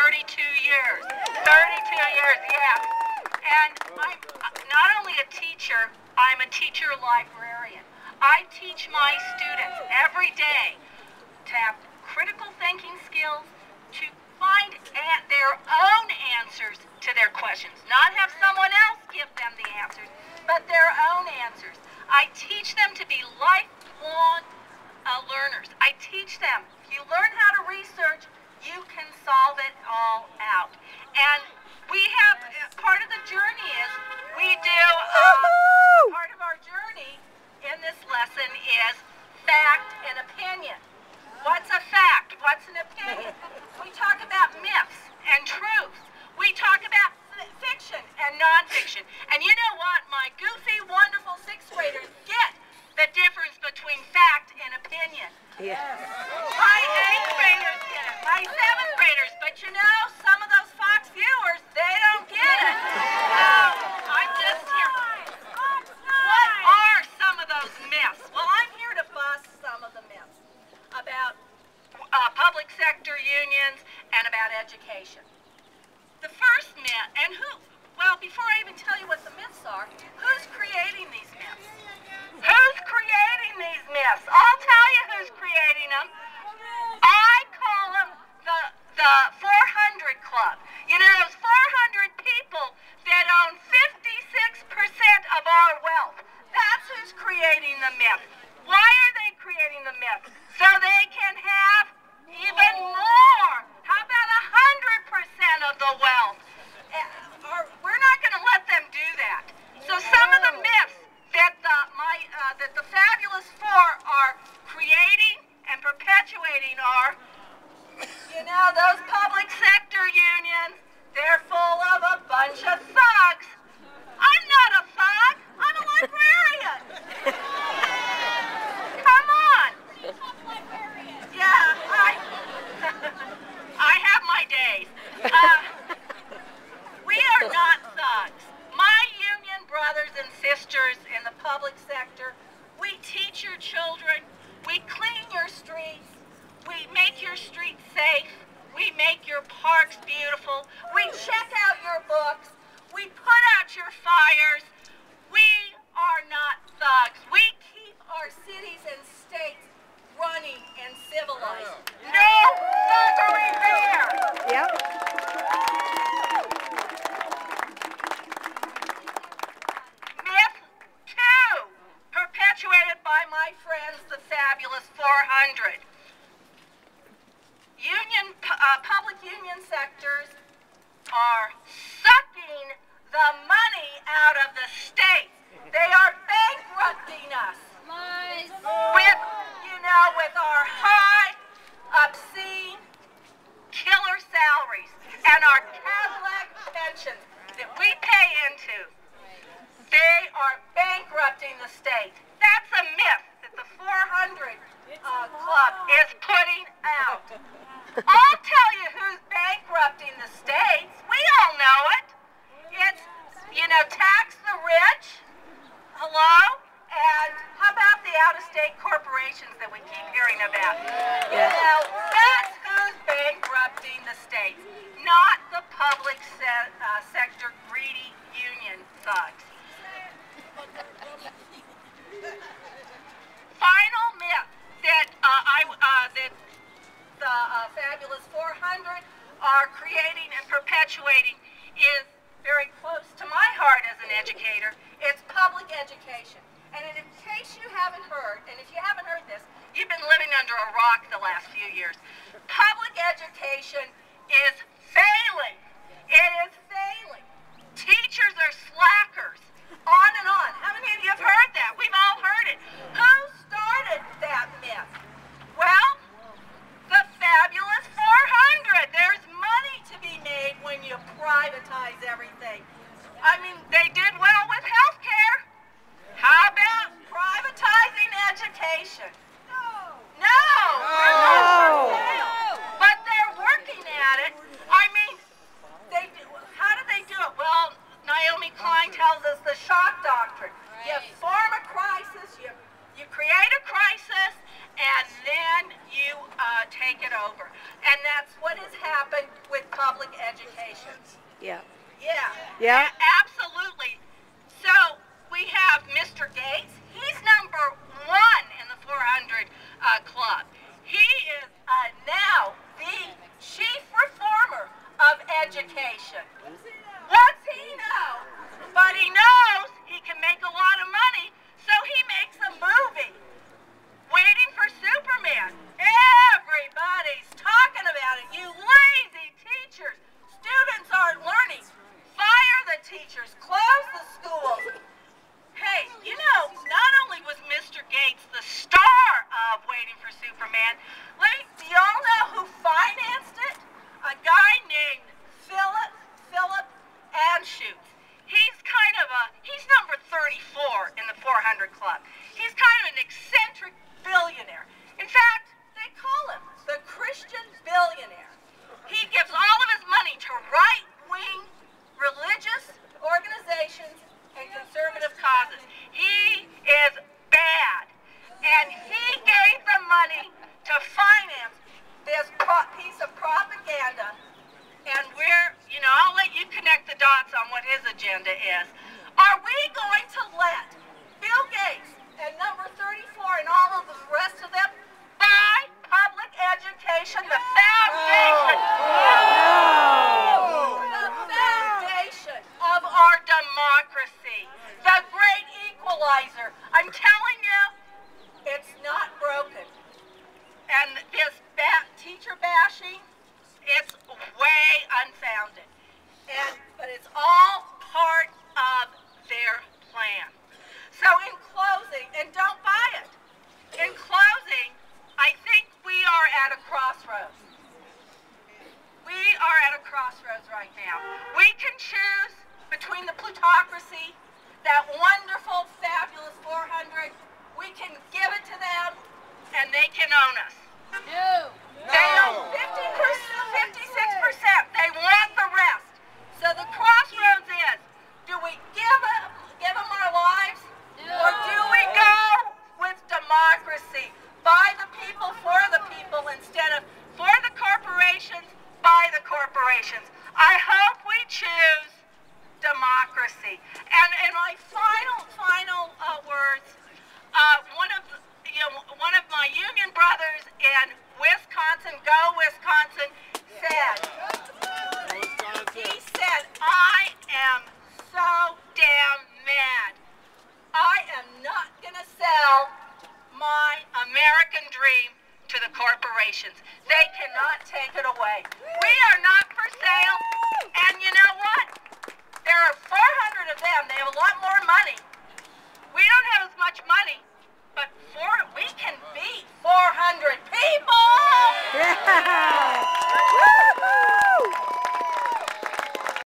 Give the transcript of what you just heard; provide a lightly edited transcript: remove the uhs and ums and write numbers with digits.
32 years. 32 years, yeah. And I'm not only a teacher, I'm a teacher librarian. I teach my students every day to have critical thinking skills, to find their own answers to their questions. Not have someone else give them the answers, but their own answers. I teach them to be lifelong learners. I teach them, if you learn how to research, you can solve it all out. And we have, part of the journey is, we do, part of our journey in this lesson is fact and opinion. What's a fact? What's an opinion? We talk about myths and truths. We talk about fiction and nonfiction. And you know what? My goofy, wonderful sixth graders get the difference between fact and opinion. Yes. My eighth graders get it. My seventh graders. But you know, some of those Fox viewers, they don't get it. I'm just here. What are some of those myths? Well, I'm here to bust some of the myths about public sector unions and about education. The first myth, and well, before I even tell you what the myths are, who's creating these myths? Who's creating these myths? I'll tell you who's creating them. I call them the 400 Club. You know, those 400 people that own 56% of our wealth. That's who's creating the myth. Why are they creating the myth? So they can have even more. How about 100% of the wealth? We're not going to let them do that. So some of the myths that the Fabulous Four are creating and perpetuating are, you know, those public sector unions, they're full of a bunch of thugs. I'm not a thug. I'm a librarian. Come on. Yeah, I have my days. We are not thugs. My union brothers and sisters in the public sector, we teach your children, we clean your streets, we make your streets safe, we make your parks beautiful, we check out your books, we put out your fires. We are not thugs. We keep our cities and states running and civilized. No thuggery there. Yep. Myth 2, perpetuated by my friends, the Fabulous 400. Public union sectors are sucking the money out of the state. They are bankrupting us. With our high, obscene, killer salaries and our Cadillac pensions that we pay into. They are bankrupting the state. That's a myth that the 400 Club is putting out. I'll tell you who's bankrupting the states. We all know it. It's, tax the rich. Hello? And how about the out-of-state corporations that we keep hearing about? Yeah. That's who's bankrupting the states, not the public sector greedy union thugs. Final myth that that the Fabulous 400 are creating and perpetuating is very close to my heart as an educator. It's public education. And in case you haven't heard, and if you haven't heard this, you've been living under a rock the last few years. Public education is failing. It is failing. Teachers are slackers. On and on. How many of you have heard that? We've all heard it. Who started that myth? Well, the Fabulous 400. There's money to be made when you privatize everything. I mean, they did well with health care. How about privatizing education? No. But they're working at it. I mean, how do they do it? Well, Naomi Klein tells us the shock doctrine. You form a crisis, you create a crisis, and then you take it over. And that's what has happened with public education. Yeah. Yeah. Yeah. Absolutely. So we have Mr. Gates. He's number 1 in the 400 club. He is now the chief reformer of education. What's he know? But he knows he can make a lot of money, so he makes a movie, Waiting for Superman. Everybody's talking about it. You lazy teachers. Students aren't learning. Fire the teachers. Close the schools. Hey, you know, not only was Mr. Gates the star of Waiting for Superman, do y'all know who financed it? A guy named Philip Anschutz. He's number 34 in the 400 club. He's kind of an eccentric billionaire. In fact, they call him the Christian billionaire. He gives all of his money to right-wing religious organizations and conservative causes. He is bad. And he gave the money to finance this piece of propaganda. And I'll let you connect the dots on what his agenda is. Are we going to let Bill Gates and number 34 and all of the rest of them buy public education, the foundation? The foundation of our democracy, the great equalizer. I'm telling you, it's not broken. And this teacher bashing, it's way unfounded. But it's all part of their plan. So in closing, and don't buy it, in closing, I think we are at a crossroads. We are at a crossroads right now. We can choose between the plutocracy, that wonderful, fabulous 400. We can give it to them, and they can own us. No. They own 56%. They want the rest. So the crossroads is, do we give them our lives? Or do we go with democracy? By the people, for the people, instead of for the corporations, by the corporations. I hope we choose democracy. And in my final words, one of my union brothers in Wisconsin, go Wisconsin, said, he said, I am so damn mad. I am not going to sell my American dream to the corporations. They cannot take it away. We are not for sale. And you know what? There are 400 of them. They have a lot more money. We don't have as much money, but we can beat 400